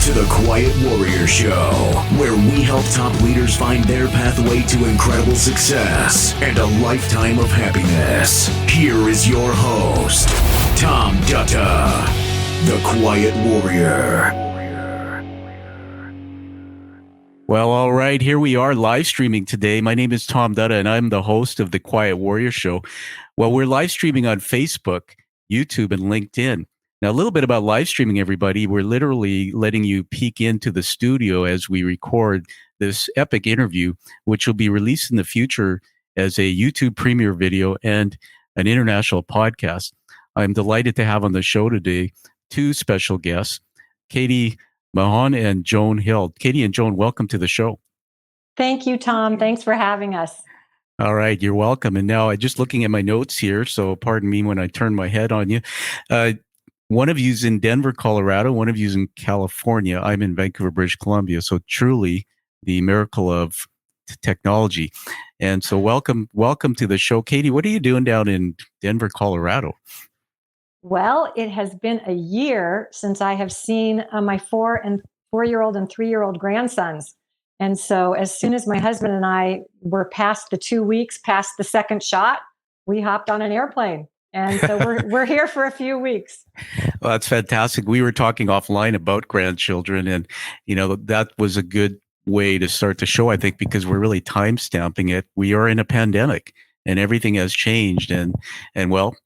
to the Quiet Warrior Show, where we help top leaders find their pathway to incredible success and a lifetime of happiness. Here is your host, Tom Dutta, the Quiet Warrior. Well, all right, here we are live streaming today. My name is Tom Dutta, and I'm the host of the Quiet Warrior Show. Well, we're live streaming on Facebook, YouTube, and LinkedIn. Now, a little bit about live streaming, everybody. We're literally letting you peek into the studio as we record this epic interview, which will be released in the future as a YouTube premiere video and an international podcast. I'm delighted to have on the show today two special guests, Katie Mahon and Joan Hill. Katie and Joan, welcome to the show. Thank you, Tom. Thanks for having us. All right, you're welcome. And now I'm just looking at my notes here, so pardon me when I turn my head on you. One of you's in Denver, Colorado. One of you's in California. I'm in Vancouver, British Columbia. So truly the miracle of technology. And so welcome to the show. Katie, what are you doing down in Denver, Colorado? Well, it has been a year since I have seen my 4-year-old and 3-year-old grandsons. And so as soon as my husband and I were past the 2 weeks, past the second shot, we hopped on an airplane. And so we're here for a few weeks. Well, that's fantastic. We were talking offline about grandchildren, and that was a good way to start the show, I think, because we're really time stamping it. We are in a pandemic, and everything has changed. And well,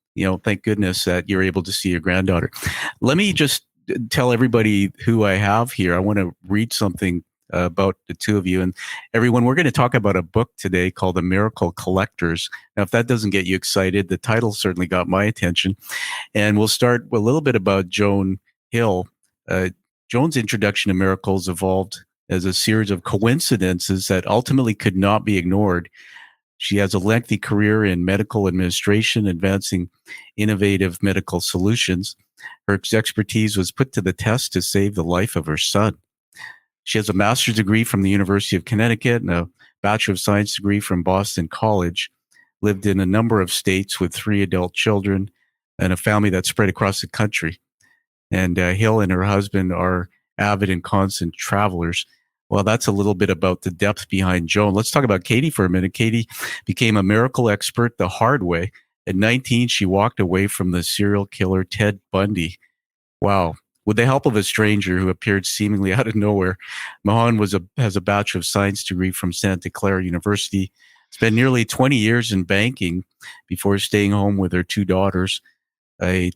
thank goodness that you're able to see your granddaughter. Let me just tell everybody who I have here. I want to read something about the two of you. And everyone, we're going to talk about a book today called The Miracle Collectors. Now, if that doesn't get you excited, the title certainly got my attention. And we'll start with a little bit about Joan Hill. Joan's introduction to miracles evolved as a series of coincidences that ultimately could not be ignored. She has a lengthy career in medical administration, advancing innovative medical solutions. Her expertise was put to the test to save the life of her son. She has a master's degree from the University of Connecticut and a Bachelor of Science degree from Boston College, lived in a number of states with 3 adult children and a family that spread across the country. And Hill and her husband are avid and constant travelers. Well, that's a little bit about the depth behind Joan. Let's talk about Katie for a minute. Katie became a miracle expert the hard way. At 19, she walked away from the serial killer Ted Bundy. Wow. With the help of a stranger who appeared seemingly out of nowhere. Mahon has a Bachelor of Science degree from Santa Clara University, spent nearly 20 years in banking before staying home with her 2 daughters, a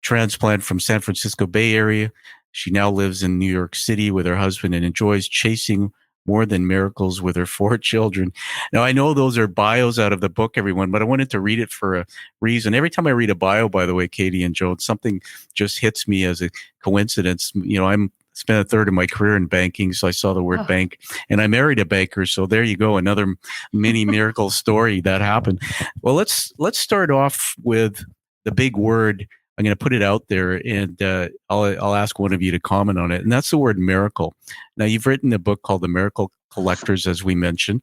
transplant from San Francisco Bay Area. She now lives in New York City with her husband and enjoys chasing more than miracles with her 4 children. Now, I know those are bios out of the book, everyone, but I wanted to read it for a reason. Every time I read a bio, by the way, Katie and Joan, something just hits me as a coincidence. I'm spent a third of my career in banking, so I saw the word bank, and I married a banker. So there you go, another mini miracle story that happened. Well, let's start off with the big word. I'm going to put it out there, and I'll ask one of you to comment on it. And that's the word miracle. Now, you've written a book called The Miracle Collectors, as we mentioned.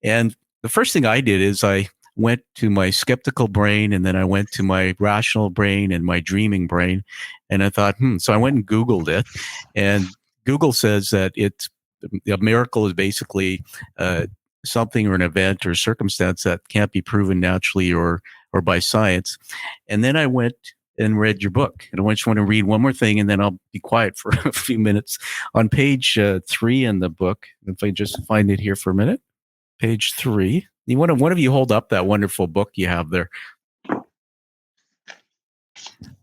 And the first thing I did is I went to my skeptical brain, and then I went to my rational brain and my dreaming brain. And I thought, so I went and Googled it. And Google says that a miracle is basically something or an event or circumstance that can't be proven naturally or by science. And then I went and read your book. And I just want to read one more thing, and then I'll be quiet for a few minutes. On page 3 in the book, if I just find it here for a minute, page 3. One of you hold up that wonderful book you have there.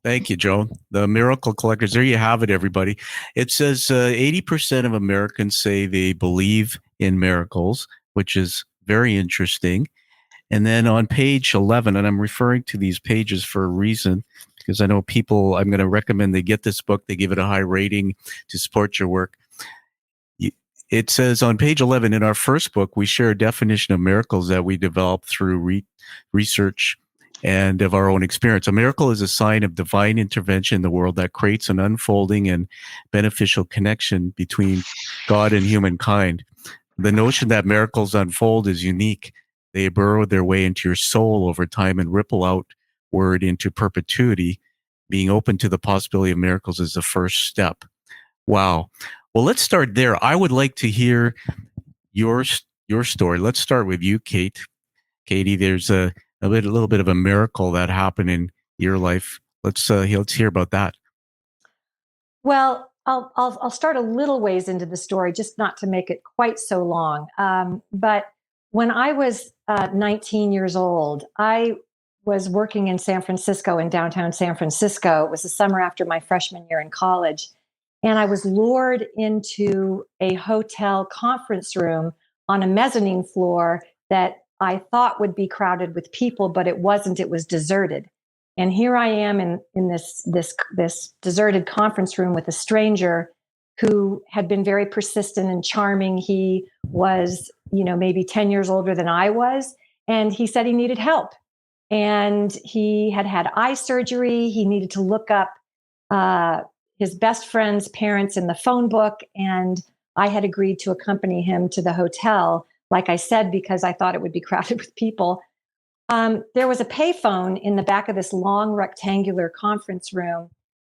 Thank you, Joan. The Miracle Collectors. There you have it, everybody. It says 80% of Americans say they believe in miracles, which is very interesting. And then on page 11, and I'm referring to these pages for a reason, because I know people, I'm going to recommend they get this book. They give it a high rating to support your work. It says on page 11, in our first book, we share a definition of miracles that we developed through research and of our own experience. A miracle is a sign of divine intervention in the world that creates an unfolding and beneficial connection between God and humankind. The notion that miracles unfold is unique. They burrow their way into your soul over time and ripple outward into perpetuity. Being open to the possibility of miracles is the first step. Wow. Well, let's start there. I would like to hear your story. Let's start with you, Kate. Katie, there's a little bit of a miracle that happened in your life. Let's hear about that. Well, I'll start a little ways into the story, just not to make it quite so long. But when I was 19 years old, I was working in San Francisco, in downtown San Francisco. It was the summer after my freshman year in college. And I was lured into a hotel conference room on a mezzanine floor that I thought would be crowded with people, but it wasn't. It was deserted. And here I am in this deserted conference room with a stranger who had been very persistent and charming. He was, maybe 10 years older than I was. And he said he needed help. And he had eye surgery. He needed to look up his best friend's parents in the phone book. And I had agreed to accompany him to the hotel, like I said, because I thought it would be crowded with people. There was a payphone in the back of this long rectangular conference room.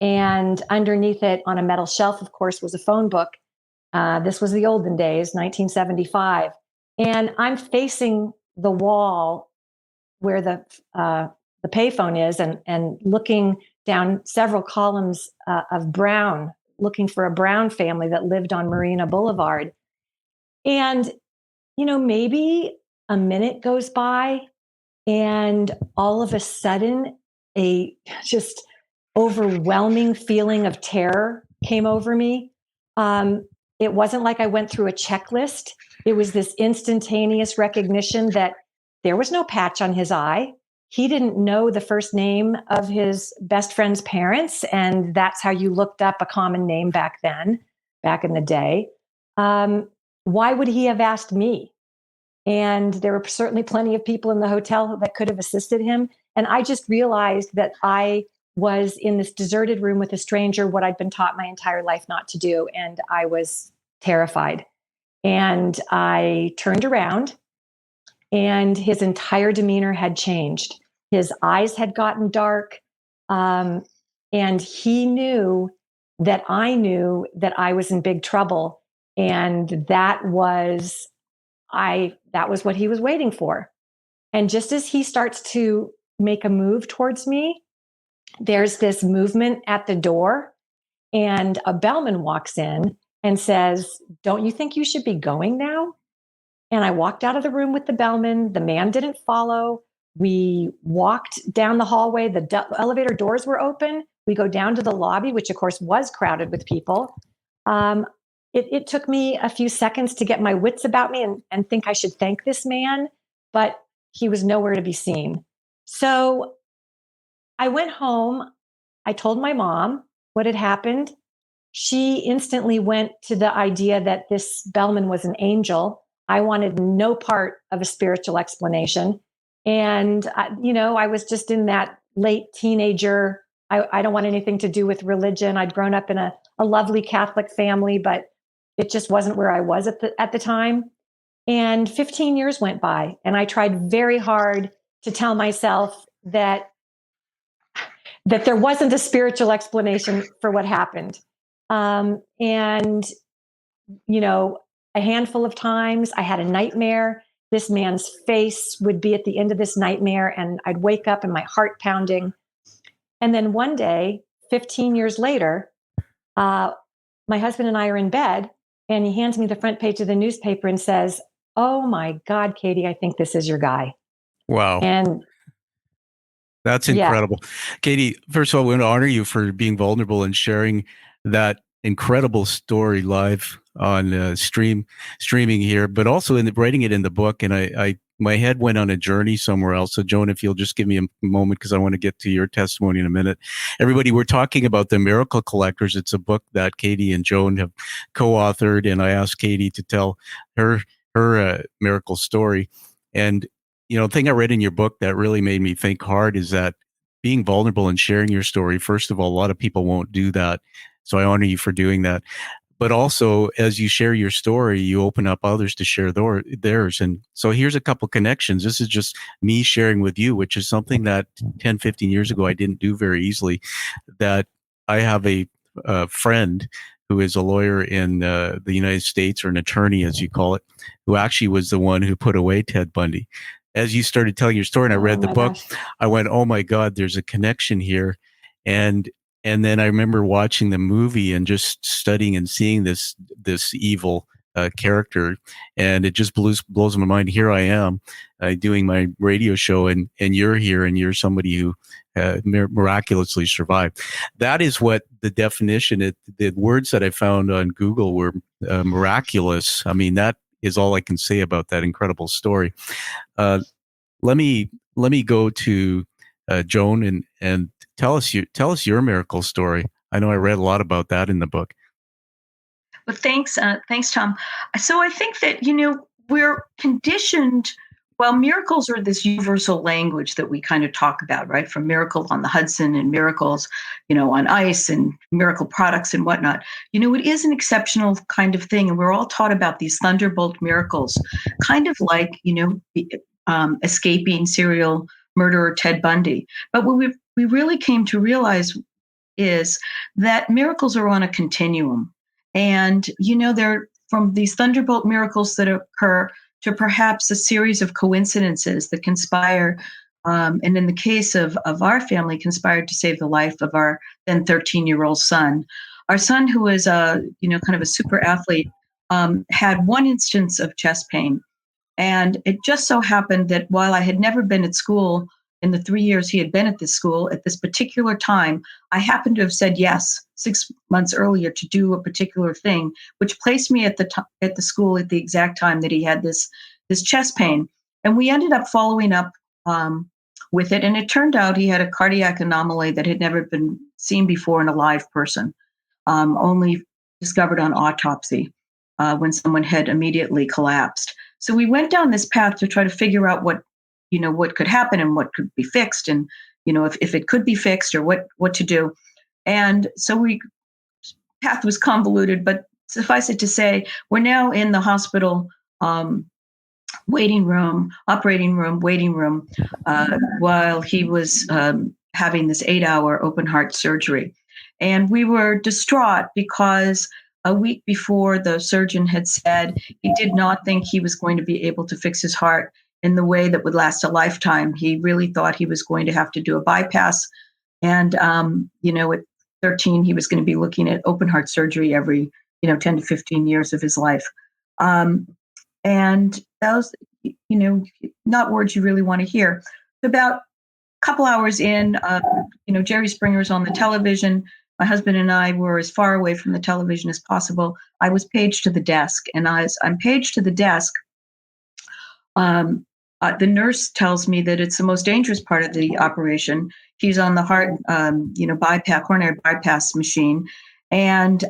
And underneath it on a metal shelf, of course, was a phone book. This was the olden days, 1975. And I'm facing the wall where the payphone is and looking down several columns of brown, looking for a Brown family that lived on Marina Boulevard. And, maybe a minute goes by, and all of a sudden, a just overwhelming feeling of terror came over me. It wasn't like I went through a checklist. It was this instantaneous recognition that there was no patch on his eye. He didn't know the first name of his best friend's parents, and that's how you looked up a common name back then, back in the day. Why would he have asked me? And there were certainly plenty of people in the hotel that could have assisted him. And I just realized that I was in this deserted room with a stranger, what I'd been taught my entire life not to do. And I was terrified. And I turned around, and his entire demeanor had changed. His eyes had gotten dark. And he knew that I was in big trouble. And that was what he was waiting for. And just as he starts to make a move towards me, there's this movement at the door, and a bellman walks in and says, "Don't you think you should be going now?" And I walked out of the room with the bellman. The man didn't follow. We walked down the hallway. The elevator doors were open. We go down to the lobby, which of course was crowded with people. It took me a few seconds to get my wits about me and think I should thank this man, but he was nowhere to be seen. So I went home. I told my mom what had happened. She instantly went to the idea that this bellman was an angel. I wanted no part of a spiritual explanation. And, I was just in that late teenager. I don't want anything to do with religion. I'd grown up in a lovely Catholic family, but it just wasn't where I was at the time. And 15 years went by, and I tried very hard to tell myself that there wasn't a spiritual explanation for what happened. And, a handful of times I had a nightmare. This man's face would be at the end of this nightmare, and I'd wake up and my heart pounding. And then one day, 15 years later, my husband and I are in bed, and he hands me the front page of the newspaper and says, "Oh my God, Katie, I think this is your guy." Wow. And that's incredible. Yeah. Katie, first of all, we want to honor you for being vulnerable and sharing that incredible story live on streaming here, but also writing it in the book. And I my head went on a journey somewhere else. So Joan, if you'll just give me a moment, because I want to get to your testimony in a minute. Everybody, we're talking about The Miracle Collectors. It's a book that Katie and Joan have co-authored, and I asked Katie to tell her miracle story. And the thing I read in your book that really made me think hard is that being vulnerable and sharing your story, first of all, a lot of people won't do that. So I honor you for doing that. But also, as you share your story, you open up others to share theirs. And so here's a couple connections. This is just me sharing with you, which is something that 10, 15 years ago I didn't do very easily. That I have a friend who is a lawyer in the United States, or an attorney, as you call it, who actually was the one who put away Ted Bundy. As you started telling your story and I read the book, gosh. I went, oh my God, there's a connection here. And then I remember watching the movie and just studying and seeing this evil character, and it just blows my mind. Here I am doing my radio show, and you're here, and you're somebody who miraculously survived. That is what the definition. The words that I found on Google were miraculous. I mean, that is all I can say about that incredible story. Let me go to Joan and tell us your miracle story. I know I read a lot about that in the book. Well, thanks, Tom. So I think that, we're conditioned. Well, miracles are this universal language that we kind of talk about, right? From Miracle on the Hudson and miracles, on ice and miracle products and whatnot. It is an exceptional kind of thing. And we're all taught about these thunderbolt miracles, kind of like, escaping serial murderer Ted Bundy. But what we really came to realize is that miracles are on a continuum. And, they're from these thunderbolt miracles that occur to perhaps a series of coincidences that conspire, and in the case of our family, conspired to save the life of our then 13-year-old son. Our son, who was kind of a super athlete, had one instance of chest pain. And it just so happened that while I had never been at school in the 3 years he had been at this school, at this particular time, I happened to have said yes 6 months earlier to do a particular thing, which placed me at the school at the exact time that he had this chest pain. And we ended up following up with it. And it turned out he had a cardiac anomaly that had never been seen before in a live person, only discovered on autopsy when someone had immediately collapsed. So we went down this path to try to figure out what could happen and what could be fixed, and if it could be fixed, or what to do. And so path was convoluted, but suffice it to say, we're now in the hospital operating room, while he was having this 8-hour open heart surgery. And we were distraught because a week before, the surgeon had said he did not think he was going to be able to fix his heart in the way that would last a lifetime. He really thought he was going to have to do a bypass. And, at 13, he was going to be looking at open heart surgery every, 10 to 15 years of his life. And that was, not words you really want to hear. About a couple hours in, Jerry Springer's on the television. My husband and I were as far away from the television as possible. I was paged to the desk, and as I'm paged to the desk, the nurse tells me that it's the most dangerous part of the operation. He's on the heart, coronary bypass machine. And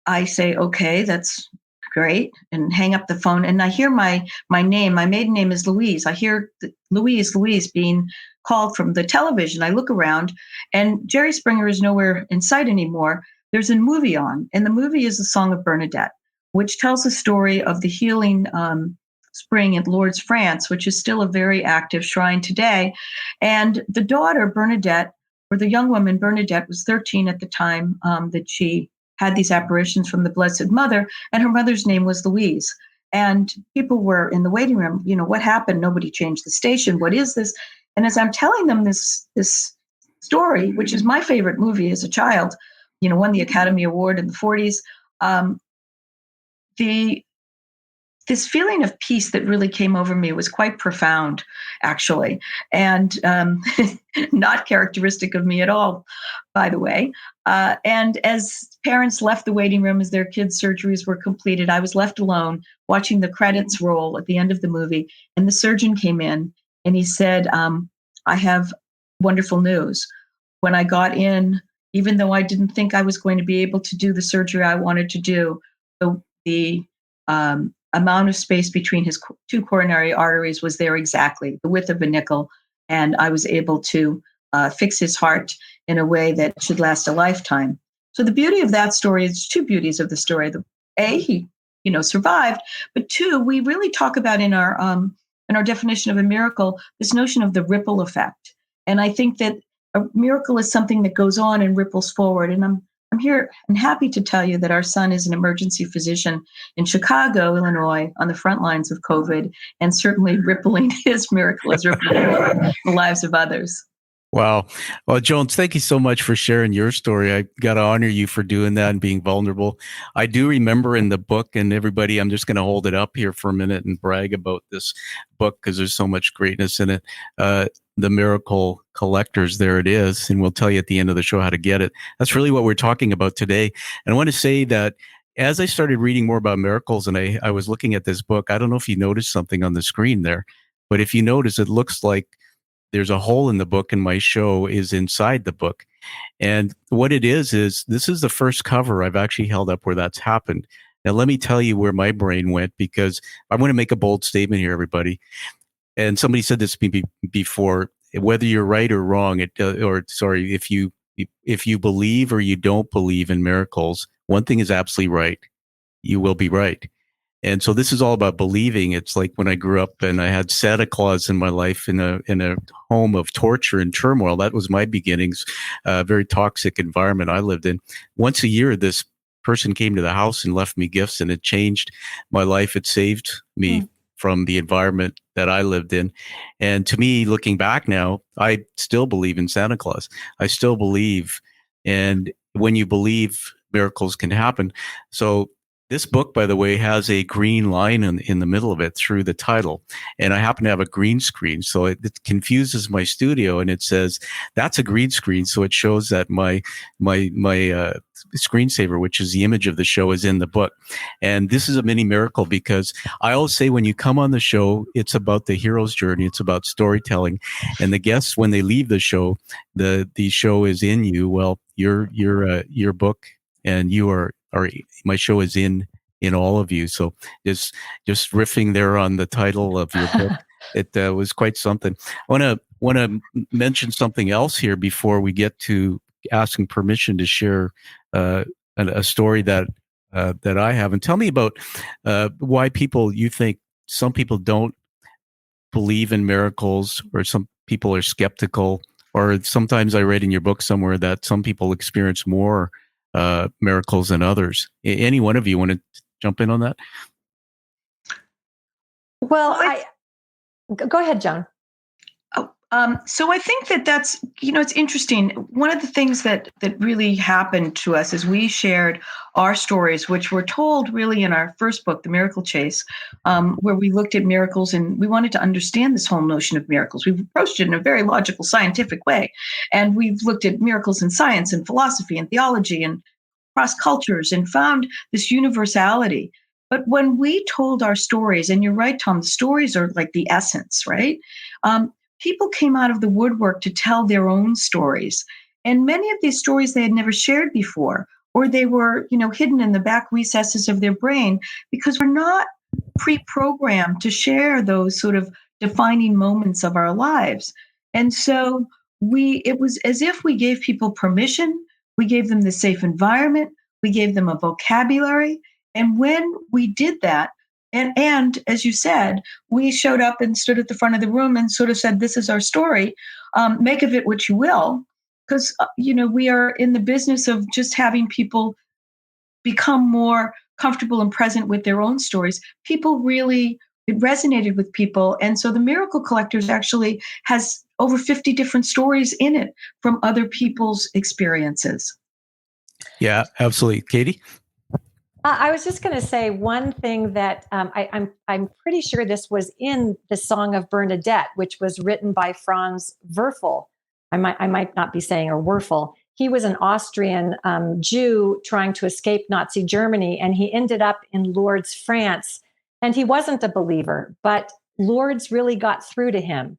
I say, okay, that's great, and hang up the phone. And I hear my name. My maiden name is Louise. I hear Louise being called from the television. I look around, and Jerry Springer is nowhere in sight anymore. There's a movie on, and the movie is The Song of Bernadette, which tells the story of the healing spring at Lourdes, France, which is still a very active shrine today. And the daughter, Bernadette, or the young woman, Bernadette, was 13 at the time that she had these apparitions from the Blessed Mother, and her mother's name was Louise. And people were in the waiting room, what happened? Nobody changed the station. What is this? And as I'm telling them this story, which is my favorite movie as a child, won the Academy Award in the 40s, this feeling of peace that really came over me was quite profound, actually, and not characteristic of me at all, by the way. And as parents left the waiting room as their kids' surgeries were completed, I was left alone watching the credits roll at the end of the movie. And the surgeon came in and he said, I have wonderful news. When I got in, even though I didn't think I was going to be able to do the surgery I wanted to do, the amount of space between his two coronary arteries was there exactly, the width of a nickel, and I was able to fix his heart in a way that should last a lifetime. So the beauty of that story is two beauties of the story. He, survived, but two, we really talk about in our definition of a miracle, this notion of the ripple effect. And I think that a miracle is something that goes on and ripples forward. And I'm I'm here and happy to tell you that our son is an emergency physician in Chicago, Illinois, on the front lines of COVID, and certainly rippling his miracle is rippling the lives of others. Wow. Well, Jones, thank you so much for sharing your story. I got to honor you for doing that and being vulnerable. I do remember in the book, and everybody, I'm just going to hold it up here for a minute and brag about this book because there's so much greatness in it. The Miracle Collectors, there it is. And we'll tell you at the end of the show how to get it. That's really what we're talking about today. And I want to say that as I started reading more about miracles and I was looking at this book, I don't know if you noticed something on the screen there, but if you notice, it looks like there's a hole in the book and my show is inside the book. And what it is this is the first cover I've actually held up where that's happened. Now, let me tell you where my brain went, because I want to make a bold statement here, everybody. And somebody said this to me before, whether you're right or wrong, if you believe or you don't believe in miracles, one thing is absolutely right. You will be right. And so this is all about believing. It's like when I grew up and I had Santa Claus in my life in a home of torture and turmoil. That was my beginnings, a very toxic environment I lived in. Once a year, this person came to the house and left me gifts, and it changed my life. It saved me from the environment that I lived in. And to me, looking back now, I still believe in Santa Claus. I still believe. And when you believe, miracles can happen. So this book, by the way, has a green line in the middle of it through the title. And I happen to have a green screen. So it confuses my studio, and it says, that's a green screen. So it shows that my screensaver, which is the image of the show, is in the book. And this is a mini miracle, because I always say when you come on the show, it's about the hero's journey. It's about storytelling. And the guests, when they leave the show, the show is in you. Well, your book and you are my show is in all of you. So just riffing there on the title of your book, it was quite something. I want to mention something else here before we get to asking permission to share a story that I have. And tell me about why you think some people don't believe in miracles, or some people are skeptical, or sometimes I read in your book somewhere that some people experience more miracles than others. Any one of you want to jump in on that? Well, go ahead, Joan. So I think that's, it's interesting. One of the things that really happened to us is we shared our stories, which were told really in our first book, The Miracle Chase, where we looked at miracles and we wanted to understand this whole notion of miracles. We've approached it in a very logical, scientific way. And we've looked at miracles in science and philosophy and theology and cross cultures and found this universality. But when we told our stories, and you're right, Tom, the stories are like the essence, right? People came out of the woodwork to tell their own stories. And many of these stories they had never shared before, or they were, hidden in the back recesses of their brain, because we're not pre-programmed to share those sort of defining moments of our lives. And so it was as if we gave people permission, we gave them the safe environment, we gave them a vocabulary. And when we did that, and as you said, we showed up and stood at the front of the room and sort of said, this is our story. Make of it what you will. Because, we are in the business of just having people become more comfortable and present with their own stories. It resonated with people. And so the Miracle Collectors actually has over 50 different stories in it from other people's experiences. Yeah, absolutely. Katie? I was just going to say one thing that I'm pretty sure this was in the Song of Bernadette, which was written by Franz Werfel. I might not be saying, or Werfel. He was an Austrian Jew trying to escape Nazi Germany, and he ended up in Lourdes, France. And he wasn't a believer, but Lourdes really got through to him.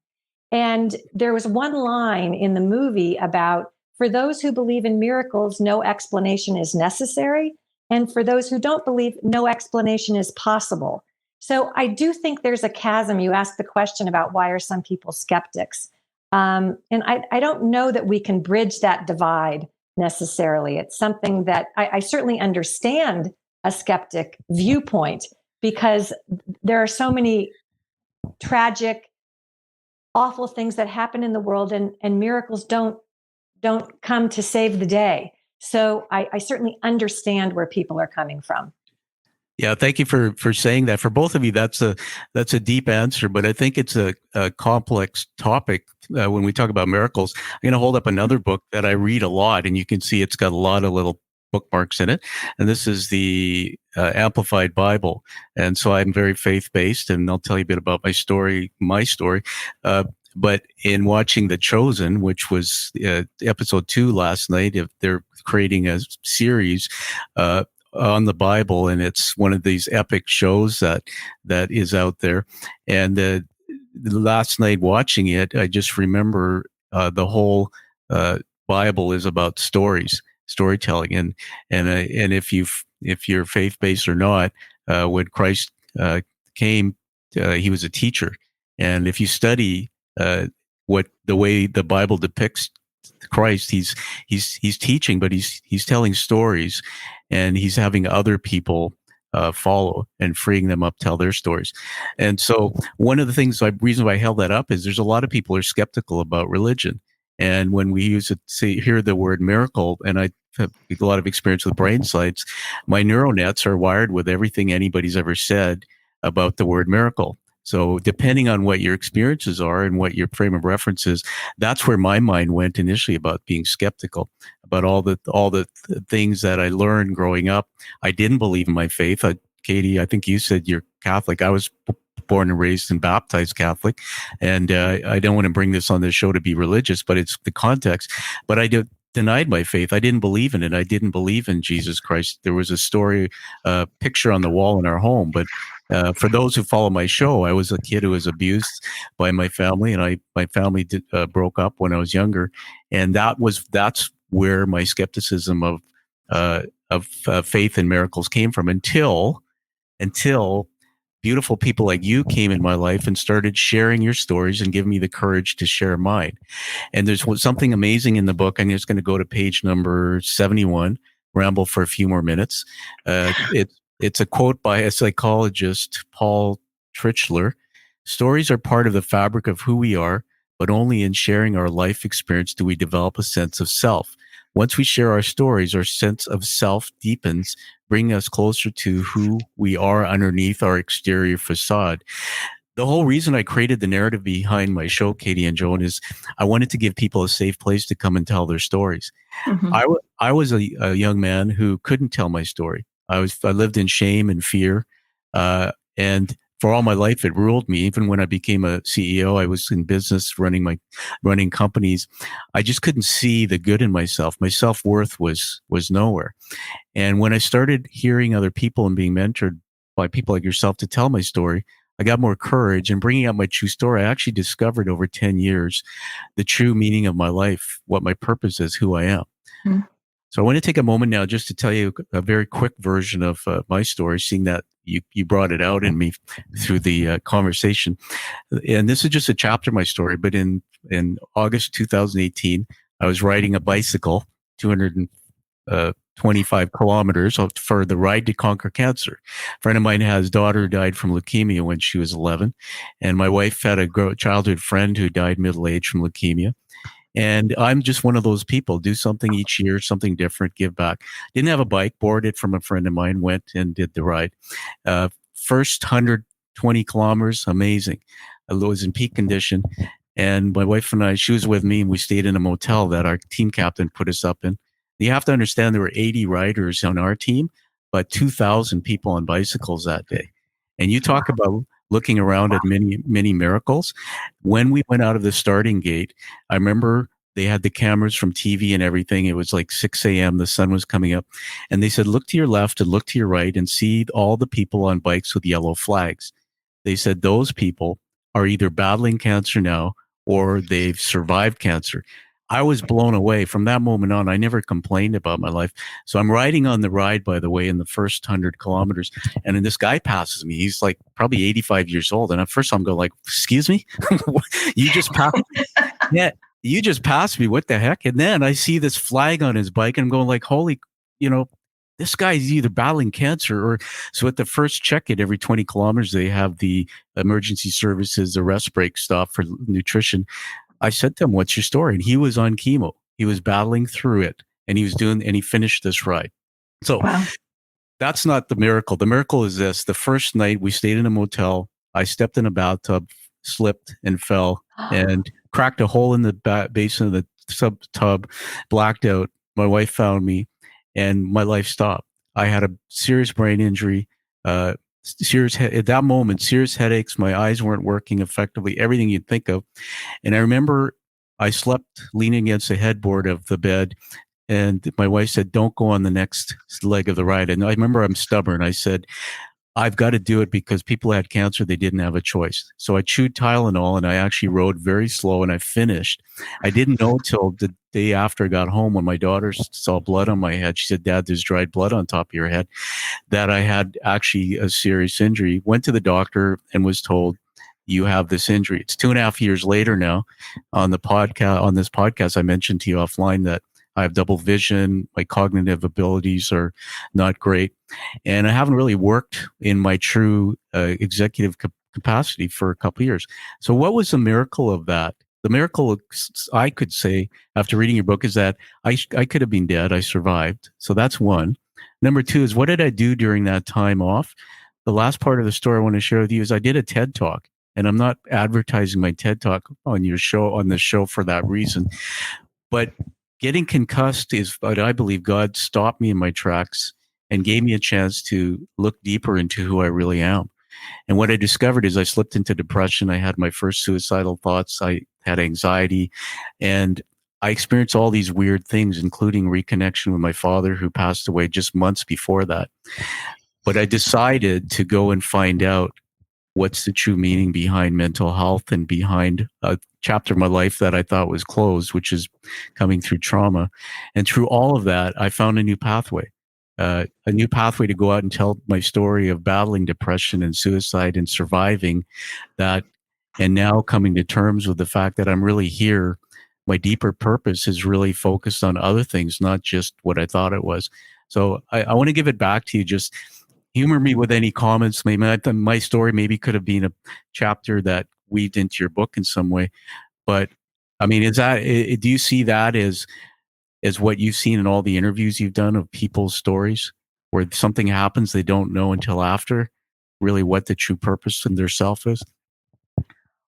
And there was one line in the movie about, for those who believe in miracles, no explanation is necessary. And for those who don't believe, no explanation is possible. So I do think there's a chasm. You asked the question about why are some people skeptics? And I don't know that we can bridge that divide necessarily. It's something that I certainly understand a skeptic viewpoint, because there are so many tragic, awful things that happen in the world, and miracles don't come to save the day. So I certainly understand where people are coming from. Yeah, thank you for saying that. For both of you, that's a deep answer, but I think it's a complex topic when we talk about miracles. I'm going to hold up another book that I read a lot, and you can see it's got a lot of little bookmarks in it. And this is the Amplified Bible. And so I'm very faith based, and I'll tell you a bit about my story. But in watching The Chosen, which was episode 2 last night, if they're creating a series on the Bible, and it's one of these epic shows that is out there. And the last night watching it, I just remember the whole Bible is about storytelling, and if you're faith based or not, when Christ came, he was a teacher, and if you study what the way the Bible depicts Christ, he's teaching, but he's telling stories, and he's having other people follow and freeing them up, tell their stories. And so one of the reason why I held that up is there's a lot of people who are skeptical about religion. And when we hear the word miracle, and I have a lot of experience with brain science, my neural nets are wired with everything anybody's ever said about the word miracle. So depending on what your experiences are and what your frame of reference is, that's where my mind went initially about being skeptical about all the things that I learned growing up. I didn't believe in my faith. Katie, I think you said you're Catholic. I was born and raised and baptized Catholic, and I don't want to bring this on this show to be religious, but it's the context. But I denied my faith. I didn't believe in it. I didn't believe in Jesus Christ. There was a story, picture on the wall in our home, but for those who follow my show, I was a kid who was abused by my family, and my family broke up when I was younger, and that's where my skepticism of faith and miracles came from. Until beautiful people like you came in my life and started sharing your stories and giving me the courage to share mine. And there's something amazing in the book. I'm just going to go to page number 71, ramble for a few more minutes. It's a quote by a psychologist, Paul Trichler. Stories are part of the fabric of who we are, but only in sharing our life experience do we develop a sense of self. Once we share our stories, our sense of self deepens, bringing us closer to who we are underneath our exterior facade. The whole reason I created the narrative behind my show, Katie and Joan, is I wanted to give people a safe place to come and tell their stories. Mm-hmm. I was a young man who couldn't tell my story. I lived in shame and fear, and for all my life, it ruled me. Even when I became a CEO, I was in business running companies. I just couldn't see the good in myself. My self-worth was nowhere. And when I started hearing other people and being mentored by people like yourself to tell my story, I got more courage. And bringing out my true story, I actually discovered over 10 years the true meaning of my life, what my purpose is, who I am. Mm-hmm. So I want to take a moment now just to tell you a very quick version of my story, seeing that you brought it out in me through the conversation. And this is just a chapter of my story, but in August 2018, I was riding a bicycle, 225 kilometers for the Ride to Conquer Cancer. A friend of mine has a daughter who died from leukemia when she was 11, and my wife had a childhood friend who died middle-aged from leukemia. And I'm just one of those people, do something each year, something different, give back. Didn't have a bike, borrowed it from a friend of mine, went and did the ride. First 120 kilometers, amazing. I was in peak condition. And my wife and I, she was with me, and we stayed in a motel that our team captain put us up in. You have to understand there were 80 riders on our team, but 2,000 people on bicycles that day. And you talk about looking around at many, many miracles. When we went out of the starting gate, I remember they had the cameras from TV and everything. It was like 6 a.m. The sun was coming up. And they said, look to your left and look to your right and see all the people on bikes with yellow flags. They said those people are either battling cancer now or they've survived cancer. I was blown away. From that moment on, I never complained about my life. So I'm riding on the ride, by the way, in the first 100 kilometers. And then this guy passes me. He's like probably 85 years old. And at first I'm going like, excuse me? You just passed me? Yeah, you just passed me. What the heck? And then I see this flag on his bike and I'm going like, holy, this guy's either battling cancer or so at the first check-in every 20 kilometers, they have the emergency services, the rest break stop for nutrition. I said to him, what's your story? And he was on chemo. He was battling through it. and he finished this ride. So Wow. that's not the miracle. The miracle is this. The first night we stayed in a motel, I stepped in a bathtub, slipped and fell and cracked a hole in the basin of the tub, blacked out. My wife found me and my life stopped. I had a serious brain injury, at that moment, serious headaches. My eyes weren't working effectively, everything you'd think of. And I remember I slept leaning against the headboard of the bed. And my wife said, don't go on the next leg of the ride. And I remember I'm stubborn. I said, I've got to do it because people who had cancer, they didn't have a choice. So I chewed Tylenol and I actually rode very slow and I finished. I didn't know till the day after I got home when my daughter saw blood on my head. She said, Dad, there's dried blood on top of your head, that I had actually a serious injury. Went to the doctor and was told, you have this injury. It's 2.5 years later now. On this podcast, I mentioned to you offline that I have double vision. My cognitive abilities are not great. And I haven't really worked in my true executive capacity for a couple of years. So what was the miracle of that? The miracle, I could say, after reading your book, is that I could have been dead. I survived. So that's one. Number two is, what did I do during that time off? The last part of the story I want to share with you is I did a TED Talk. And I'm not advertising my TED Talk on this show for that reason. But getting concussed is what I believe God stopped me in my tracks and gave me a chance to look deeper into who I really am. And what I discovered is I slipped into depression. I had my first suicidal thoughts. I had anxiety, and I experienced all these weird things, including reconnection with my father, who passed away just months before that. But I decided to go and find out what's the true meaning behind mental health and behind a chapter of my life that I thought was closed, which is coming through trauma. And through all of that, I found a new pathway to go out and tell my story of battling depression and suicide and surviving that. And now coming to terms with the fact that I'm really here. My deeper purpose is really focused on other things, not just what I thought it was. So I want to give it back to you. Just humor me with any comments. Maybe my story maybe could have been a chapter that weaved into your book in some way. But I mean, do you see that as what you've seen in all the interviews you've done of people's stories, where something happens they don't know until after, really what the true purpose in their self is?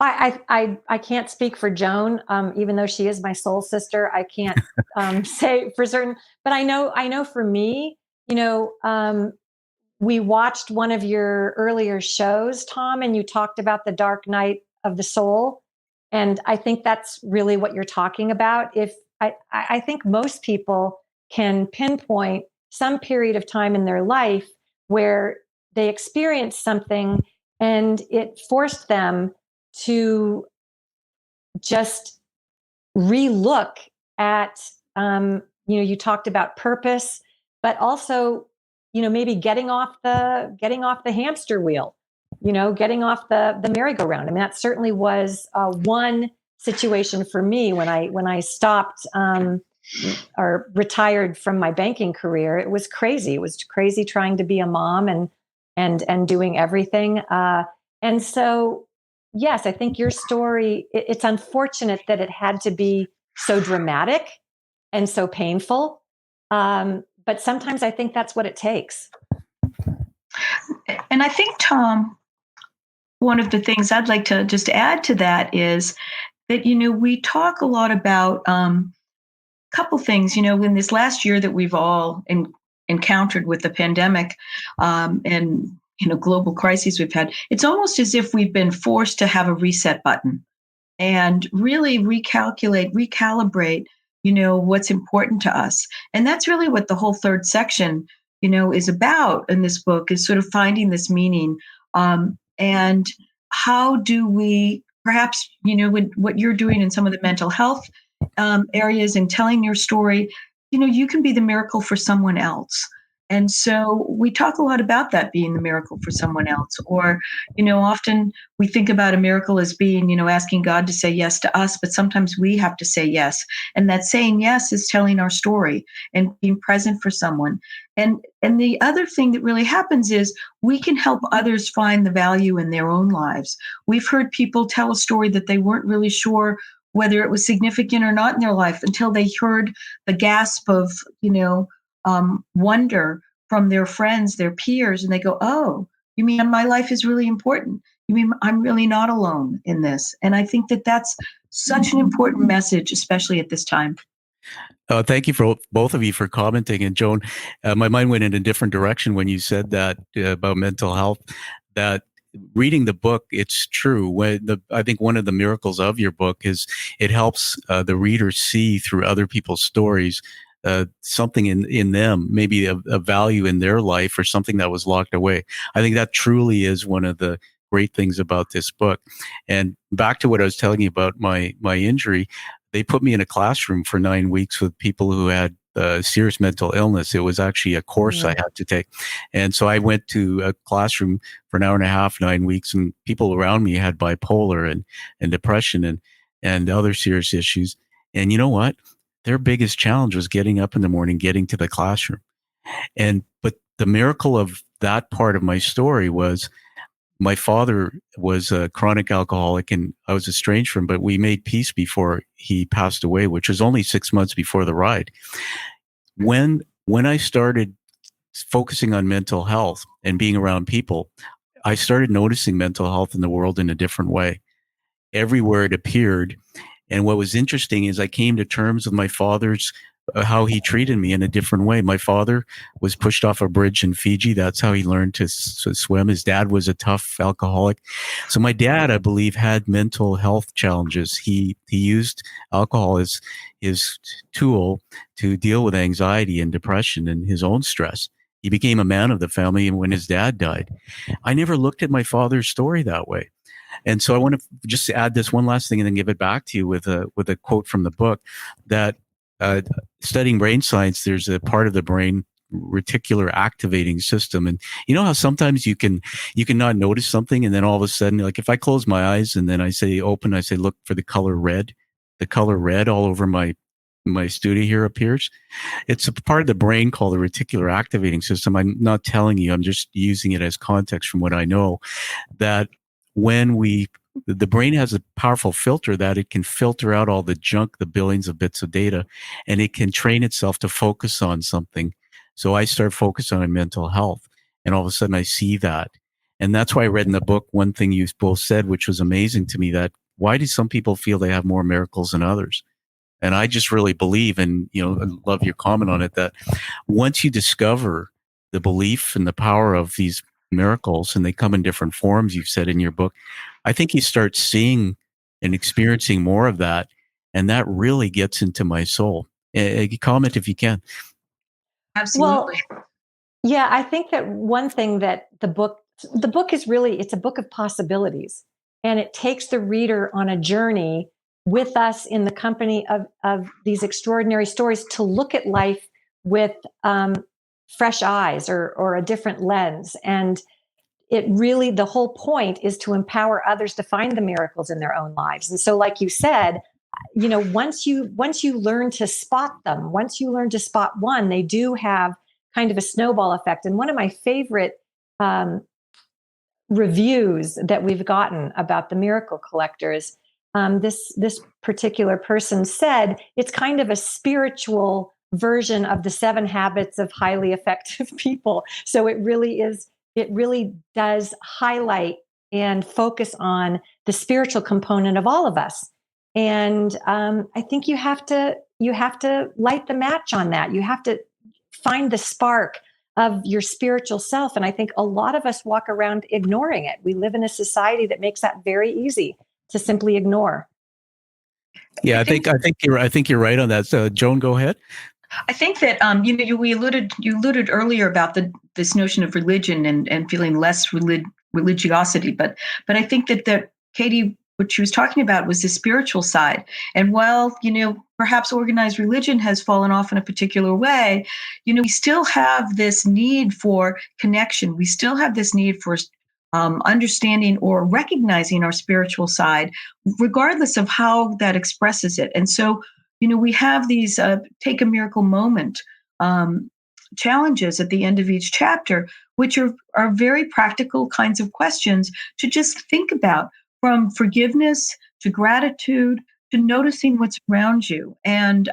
I can't speak for Joan, even though she is my soul sister. I can't say for certain, but I know for me, we watched one of your earlier shows, Tom, and you talked about the dark night of the soul. And I think that's really what you're talking about. I think most people can pinpoint some period of time in their life where they experienced something and it forced them to just relook at, you talked about purpose, but also, maybe getting off the hamster wheel, getting off the merry-go-round. I mean, that certainly was one situation for me when I stopped or retired from my banking career. It was crazy. It was crazy trying to be a mom and doing everything. And so, yes, I think your story, it's unfortunate that it had to be so dramatic and so painful. But sometimes I think that's what it takes. And I think, Tom, one of the things I'd like to just add to that is that, we talk a lot about a couple things, in this last year that we've all encountered with the pandemic and, global crises we've had. It's almost as if we've been forced to have a reset button and really recalibrate, what's important to us. And that's really what the whole third section, is about in this book, is sort of finding this meaning. And how do we perhaps, when what you're doing in some of the mental health areas and telling your story, you can be the miracle for someone else. And so we talk a lot about that being the miracle for someone else. Or, often we think about a miracle as being, asking God to say yes to us, but sometimes we have to say yes. And that saying yes is telling our story and being present for someone. And the other thing that really happens is we can help others find the value in their own lives. We've heard people tell a story that they weren't really sure whether it was significant or not in their life, until they heard the gasp of, wonder from their friends, their peers, and they go, "Oh, you mean my life is really important? You mean I'm really not alone in this?" And I think that that's such an important message, especially at this time. Thank you for both of you for commenting. And Joan, my mind went in a different direction when you said that about mental health. That reading the book, it's true. I think one of the miracles of your book is it helps the reader see through other people's stories something in them, maybe a value in their life or something that was locked away. I think that truly is one of the great things about this book. And back to what I was telling you about my injury, they put me in a classroom for 9 weeks with people who had serious mental illness. It was actually a course I had to take. And so I went to a classroom for an hour and a half, 9 weeks, and people around me had bipolar and depression and other serious issues. And you know what? Their biggest challenge was getting up in the morning, getting to the classroom. But the miracle of that part of my story was my father was a chronic alcoholic and I was estranged from him, but we made peace before he passed away, which was only 6 months before the ride. When I started focusing on mental health and being around people, I started noticing mental health in the world in a different way. Everywhere it appeared. And what was interesting is I came to terms with my father's how he treated me in a different way. My father was pushed off a bridge in Fiji. That's how he learned to swim. His dad was a tough alcoholic. So my dad, I believe, had mental health challenges. He used alcohol as his tool to deal with anxiety and depression and his own stress. He became a man of the family, and when his dad died, I never looked at my father's story that way. And so I want to just add this one last thing and then give it back to you with a quote from the book that studying brain science, there's a part of the brain reticular activating system. And you know how sometimes you can not notice something and then all of a sudden, like if I close my eyes and then I say open, I say, look for the color red all over my studio here appears. It's a part of the brain called the reticular activating system. I'm not telling you, I'm just using it as context from what I know, that when the brain has a powerful filter that it can filter out all the junk, the billions of bits of data, and it can train itself to focus on something. So I start focusing on mental health, and all of a sudden I see that. And that's why I read in the book one thing you both said, which was amazing to me, that why do some people feel they have more miracles than others? And I just really believe, and I love your comment on it, that once you discover the belief and the power of these miracles, and they come in different forms, you've said in your book, I think you start seeing and experiencing more of that, and that really gets into my soul. Comment if you can. Absolutely. Well, yeah, I think that one thing that the book is really, it's a book of possibilities, and it takes the reader on a journey with us in the company of these extraordinary stories to look at life with fresh eyes or a different lens. And it really, the whole point is to empower others to find the miracles in their own lives. And so, like you said, once you learn to spot them, once you learn to spot one, they do have kind of a snowball effect. And one of my favorite reviews that we've gotten about the Miracle Collectors, this particular person said it's kind of a spiritual version of the 7 Habits of Highly Effective People. So it really does highlight and focus on the spiritual component of all of us. And I think you have to light the match on that. You have to find the spark of your spiritual self. And I think a lot of us walk around ignoring it. We live in a society that makes that very easy to simply ignore. Yeah, I think you're right on that. So Joan, go ahead. I think that you alluded earlier about this notion of religion and feeling less religiosity, but I think that Katie, what she was talking about was the spiritual side. And while perhaps organized religion has fallen off in a particular way, we still have this need for connection. We still have this need for understanding or recognizing our spiritual side, regardless of how that expresses it. And so, we have these take a miracle moment challenges at the end of each chapter, which are very practical kinds of questions to just think about, from forgiveness to gratitude to noticing what's around you. And,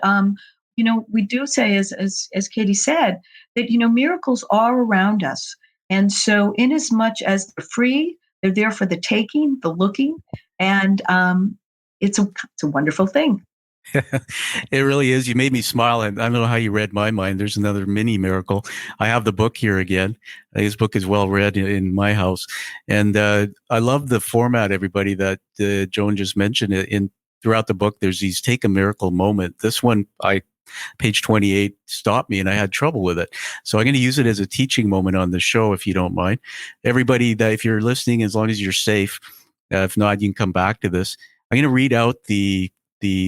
we do say, as Katie said, that, miracles are around us. And so in as much as they're free, they're there for the taking, the looking, and it's a wonderful thing. It really is. You made me smile. And I don't know how you read my mind. There's another mini miracle. I have the book here again. This book is well read in my house. And I love the format, everybody, that Joan just mentioned. Throughout the book, there's these take a miracle moment. This one, page 28 stopped me and I had trouble with it. So I'm going to use it as a teaching moment on the show, if you don't mind. Everybody, that if you're listening, as long as you're safe, if not, you can come back to this. I'm going to read out the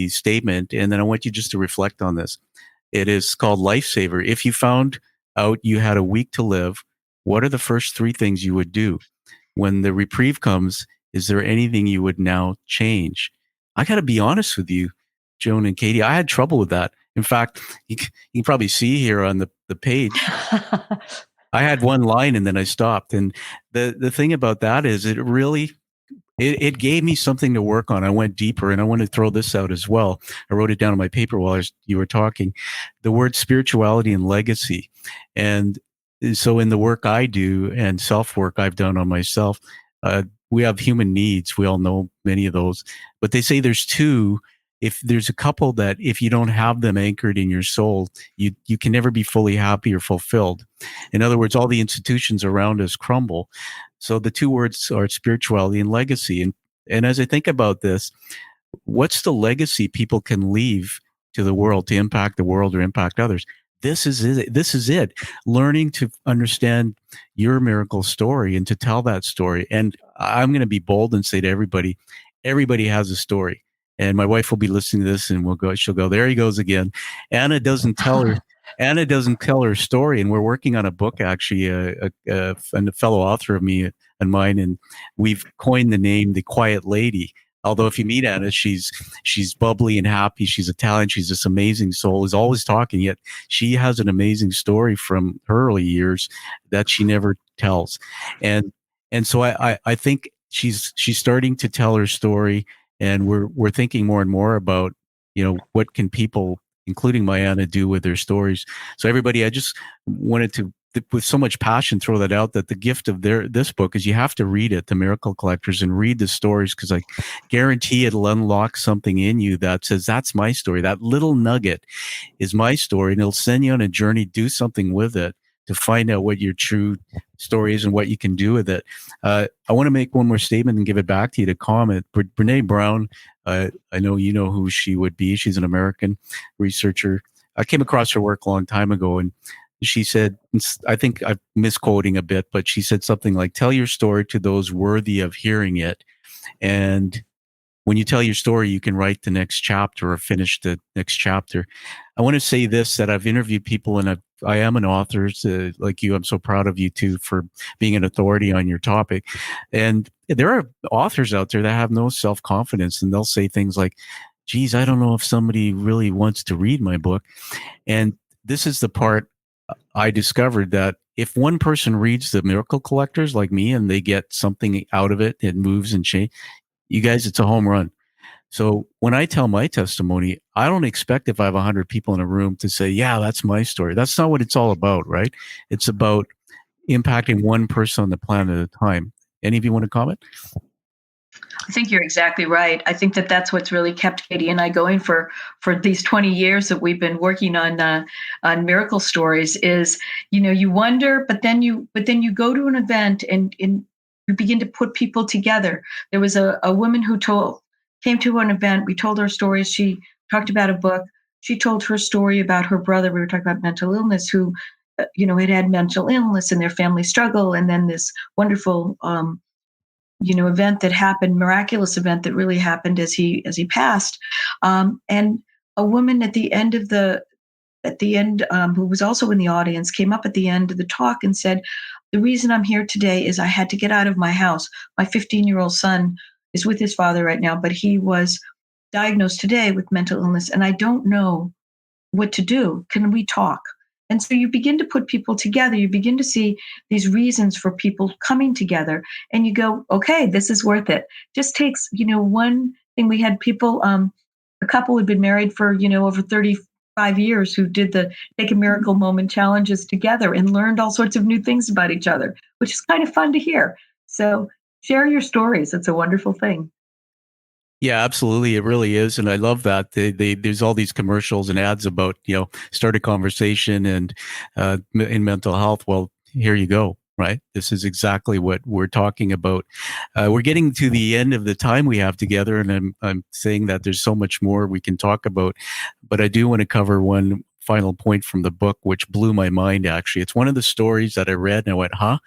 statement, and then I want you just to reflect on this. It is called Lifesaver. If you found out you had a week to live, what are the first 3 things you would do? When the reprieve comes, is there anything you would now change? I got to be honest with you, Joan and Katie, I had trouble with that. In fact, you can probably see here on the page, I had one line and then I stopped. And the thing about that is it really, it gave me something to work on. I went deeper, and I want to throw this out as well. I wrote it down on my paper while you were talking. The word spirituality and legacy. And so in the work I do and self-work I've done on myself, we have human needs. We all know many of those. But they say there's 2. If there's a couple that if you don't have them anchored in your soul, you can never be fully happy or fulfilled. In other words, all the institutions around us crumble. So the 2 words are spirituality and legacy. And as I think about this, what's the legacy people can leave to the world to impact the world or impact others? This is it. This is it. Learning to understand your miracle story and to tell that story. And I'm going to be bold and say to everybody has a story. And my wife will be listening to this and she'll go, there he goes again. Anna doesn't tell her story. And we're working on a book, actually, a fellow author of me and mine. And we've coined the name The Quiet Lady. Although if you meet Anna, she's bubbly and happy. She's Italian. She's this amazing soul, is always talking, yet she has an amazing story from her early years that she never tells. And so I think she's starting to tell her story. And we're thinking more and more about, what can people, including my Anna, do with their stories. So everybody, I just wanted to, with so much passion, throw that out, that the gift of this book is you have to read it, The Miracle Collectors, and read the stories, because I guarantee it'll unlock something in you that says, that's my story. That little nugget is my story, and it'll send you on a journey, do something with it to find out what your true story is and what you can do with it. I want to make one more statement and give it back to you to comment. Brene Brown, I know you know who she would be. She's an American researcher. I came across her work a long time ago, and she said, I think I'm misquoting a bit, but she said something like, tell your story to those worthy of hearing it. And when you tell your story, you can write the next chapter or finish the next chapter. I want to say this, that I've interviewed people, and I am an author, like you. I'm so proud of you too for being an authority on your topic. And there are authors out there that have no self-confidence, and they'll say things like, geez, I don't know if somebody really wants to read my book. And this is the part I discovered, that if one person reads The Miracle Collectors like me and they get something out of it, it moves and changes, you guys, it's a home run. So when I tell my testimony, I don't expect, if I have 100 people in a room, to say, yeah, that's my story. That's not what it's all about, right? It's about impacting one person on the planet at a time. Any of you want to comment? I think you're exactly right. I think that's what's really kept Katie and I going for these 20 years that we've been working on miracle stories. Is, you wonder, but then you go to an event and you begin to put people together. There was a woman who came to an event. We told her stories. She talked about a book. She told her story about her brother. We were talking about mental illness, who, had mental illness and their family struggle, and then this wonderful event that happened, miraculous event that really happened as he passed. And a woman at the end, who was also in the audience, came up at the end of the talk and said, the reason I'm here today is I had to get out of my house. My 15-year-old son is with his father right now, but he was diagnosed today with mental illness, and I don't know what to do. Can we talk? And so you begin to put people together. You begin to see these reasons for people coming together, and you go, okay, this is worth it. Just takes, one thing. We had people a couple who'd been married for, over 35 years who did the Take a Miracle Moment challenges together and learned all sorts of new things about each other, which is kind of fun to hear. So share your stories. It's a wonderful thing. Yeah, absolutely. It really is. And I love that. There's all these commercials and ads about, start a conversation and in mental health. Well, here you go. Right. This is exactly what we're talking about. We're getting to the end of the time we have together. And I'm saying that there's so much more we can talk about. But I do want to cover one final point from the book, which blew my mind, actually. It's one of the stories that I read and I went, huh?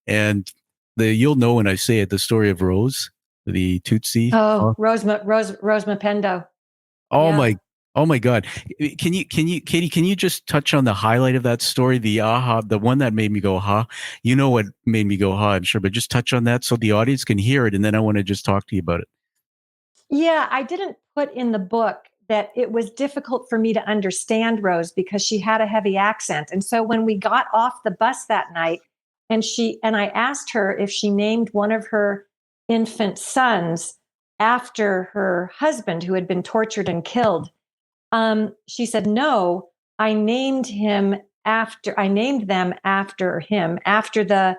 And you'll know when I say it, the story of Rose, the Tutsi. Oh, Rose Mapendo. Oh Yeah. oh my God. Katie, can you just touch on the highlight of that story? The one that made me go, huh? You know what made me go, huh, I'm sure, but just touch on that so the audience can hear it. And then I want to just talk to you about it. Yeah, I didn't put in the book that it was difficult for me to understand Rose because she had a heavy accent. And so when we got off the bus that night and I asked her if she named one of her infant sons after her husband who had been tortured and killed, she said, no, I named them after him, after the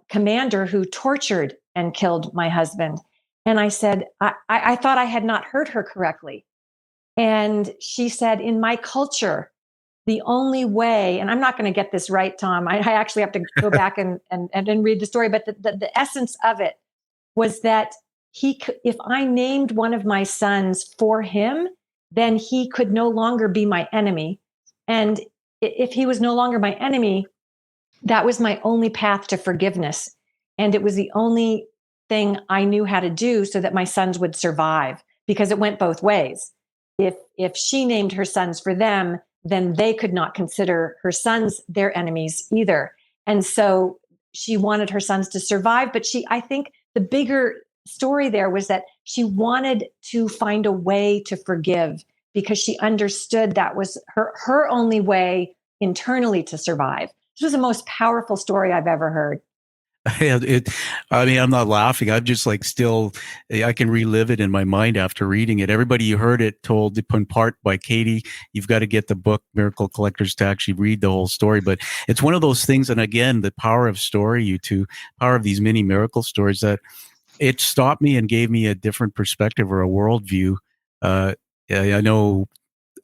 commander who tortured and killed my husband. And I said, I thought I had not heard her correctly. And she said, in my culture, the only way, and I'm not going to get this right, Tom, I actually have to go back and read the story, but the essence of it was that if I named one of my sons for him, then he could no longer be my enemy. And if he was no longer my enemy, that was my only path to forgiveness. And it was the only thing I knew how to do so that my sons would survive, because it went both ways. If she named her sons for them, then they could not consider her sons their enemies either. And so she wanted her sons to survive. But I think the bigger story there was that she wanted to find a way to forgive, because she understood that was her only way internally to survive. This was the most powerful story I've ever heard. I'm not laughing. I'm just like I can relive it in my mind after reading it. Everybody, you heard it told in part by Katie. You've got to get the book Miracle Collectors to actually read the whole story. But it's one of those things. And again, the power of story, power of these mini miracle stories, that it stopped me and gave me a different perspective or a worldview. I know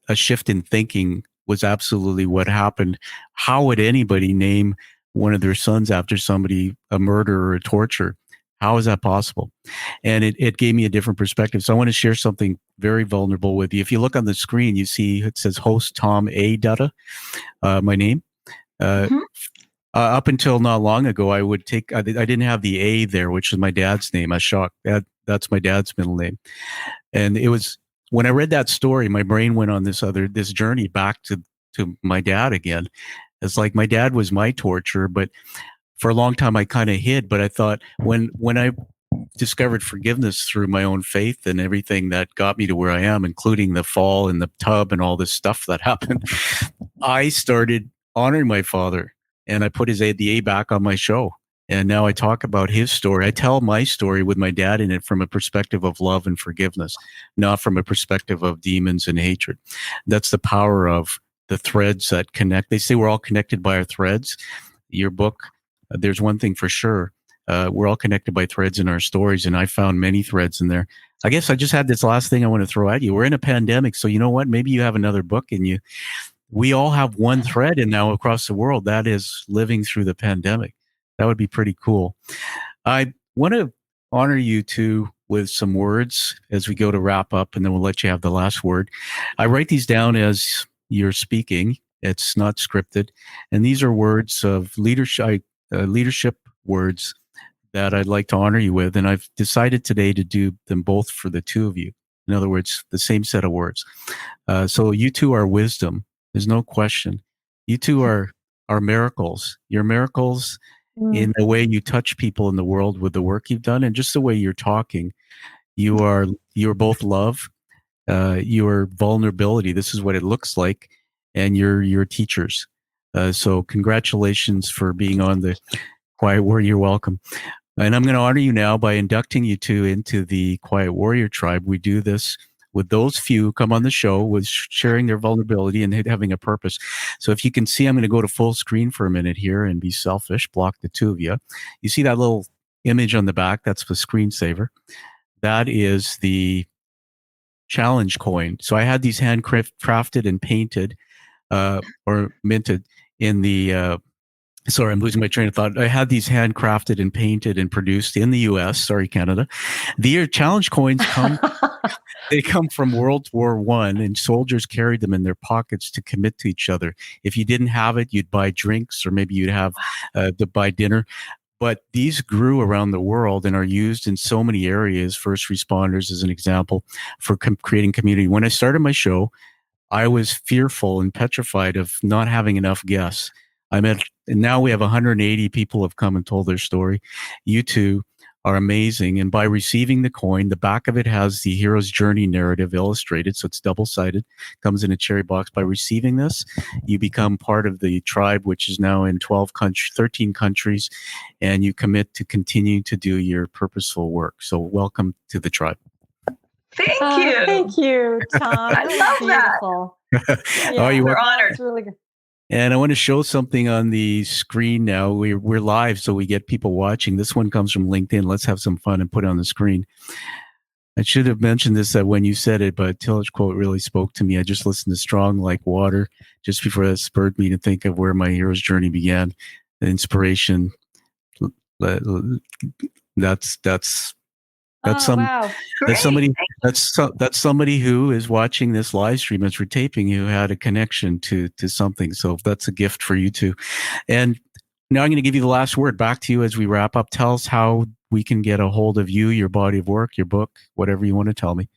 a shift in thinking was absolutely what happened. How would anybody name one of their sons after somebody, a murder or a torture? How is that possible? And it gave me a different perspective. So I want to share something very vulnerable with you. If you look on the screen, you see it says host Tom A. Dutta, my name. Up until not long ago, I didn't have the A there, which is my dad's name. I was shocked. That's my dad's middle name. And it was, when I read that story, my brain went on this journey back to my dad again. It's like my dad was my torturer, but for a long time I kind of hid. But I thought when I discovered forgiveness through my own faith and everything that got me to where I am, including the fall in the tub and all this stuff that happened, I started honoring my father, and I put the A back on my show. And now I talk about his story. I tell my story with my dad in it from a perspective of love and forgiveness, not from a perspective of demons and hatred. That's the power of the threads that connect. They say we're all connected by our threads. Your book, there's one thing for sure. We're all connected by threads in our stories, and I found many threads in there. I guess I just had this last thing I want to throw at you. We're in a pandemic, so you know what? Maybe you have another book in you. We all have one thread in now across the world, that is living through the pandemic. That would be pretty cool. I want to honor you too with some words as we go to wrap up, and then we'll let you have the last word. I write these down as you're speaking. It's not scripted. And these are words of leadership words that I'd like to honor you with. And I've decided today to do them both for the two of you. In other words, the same set of words. So you two are wisdom. There's no question. You two are miracles. You're miracles in the way you touch people in the world with the work you've done, and just the way you're talking. You're both love. Your vulnerability. This is what it looks like, and you're teachers. So congratulations for being on the Quiet Warrior. You're welcome. And I'm going to honor you now by inducting you two into the Quiet Warrior tribe. We do this with those few who come on the show with sharing their vulnerability and having a purpose. So if you can see, I'm going to go to full screen for a minute here and be selfish, block the two of you. You see that little image on the back? That's the screensaver. That is the challenge coin. So I had these handcrafted and painted or minted in the sorry, I'm losing my train of thought. I had these handcrafted and painted and produced in the US. Sorry, Canada. The challenge coins they come from World War I, and soldiers carried them in their pockets to commit to each other. If you didn't have it, you'd buy drinks, or maybe you'd have to buy dinner. But these grew around the world and are used in so many areas. First responders, as an example, for creating community. When I started my show, I was fearful and petrified of not having enough guests. And now we have 180 people have come and told their story. You two are amazing. And by receiving the coin, the back of it has the hero's journey narrative illustrated. So it's double-sided, comes in a cherry box. By receiving this, you become part of the tribe, which is now in 13 countries, and you commit to continue to do your purposeful work. So welcome to the tribe. Thank you. Thank you, Tom. I love beautiful. We're honored. It's really good. And I want to show something on the screen now. We're live, so we get people watching. This one comes from LinkedIn. Let's have some fun and put it on the screen. I should have mentioned this when you said it, but Tillich quote really spoke to me. I just listened to Strong Like Water just before that spurred me to think of where my hero's journey began. The inspiration. That's somebody who is watching this live stream as we're taping who had a connection to something. So that's a gift for you too. And now I'm going to give you the last word. Back to you as we wrap up. Tell us how we can get a hold of you, your body of work, your book, whatever you want to tell me.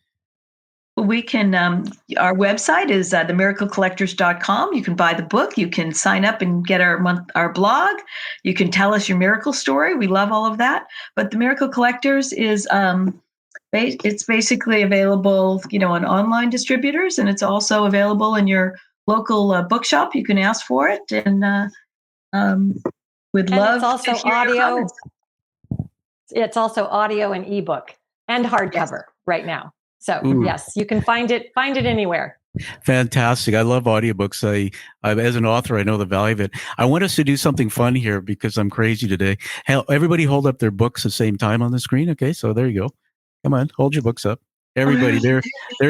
We can, our website is themiraclecollectors.com. You can buy the book. You can sign up and get our blog. You can tell us your miracle story. We love all of that. But the Miracle Collectors is, it's basically available, on online distributors, and it's also available in your local bookshop. You can ask for it, and we'd love. It's also audio. It's also audio and ebook and hardcover right now. So yes, you can find it anywhere. Fantastic. I love audiobooks. I as an author, I know the value of it. I want us to do something fun here because I'm crazy today. Hell, everybody hold up their books at the same time on the screen. Okay, so there you go. Come on, hold your books up. Everybody, there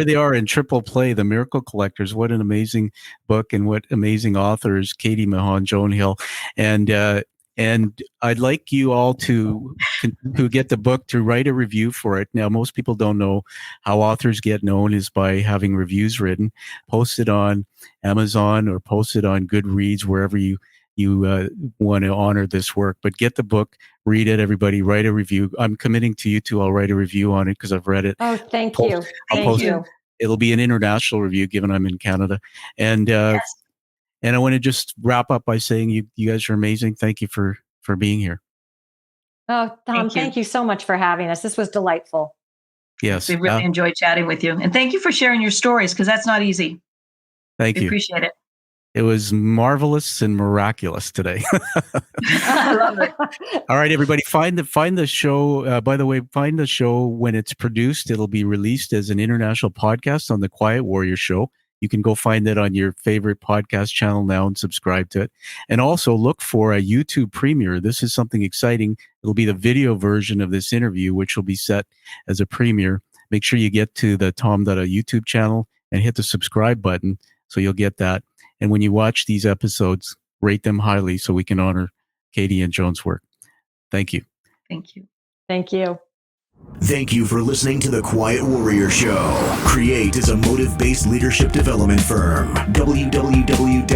they are in triple play, The Miracle Collectors. What an amazing book and what amazing authors, Katie Mahon, Joan Hill. And I'd like you all to get the book to write a review for it. Now, most people don't know how authors get known is by having reviews written, posted on Amazon or posted on Goodreads, wherever you want to honor this work. But get the book, read it, everybody, write a review. I'm committing to you two. I'll write a review on it because I've read it. Oh, thank you. Thank you. It'll be an international review given I'm in Canada. And yes. And I want to just wrap up by saying you guys are amazing. Thank you for being here. Oh, Tom, thank you so much for having us. This was delightful. Yes. We really enjoyed chatting with you. And thank you for sharing your stories because that's not easy. Thank you. Appreciate it. It was marvelous and miraculous today. I love it. All right, everybody, find the show. By the way, find the show when it's produced. It'll be released as an international podcast on the Quiet Warrior Show. You can go find it on your favorite podcast channel now and subscribe to it. And also look for a YouTube premiere. This is something exciting. It'll be the video version of this interview, which will be set as a premiere. Make sure you get to the Tom.a YouTube channel and hit the subscribe button so you'll get that. And when you watch these episodes, rate them highly so we can honor Katie and Joan's work. Thank you. Thank you. Thank you. Thank you for listening to The Quiet Warrior Show. Create is a motive-based leadership development firm. www.kreat.ca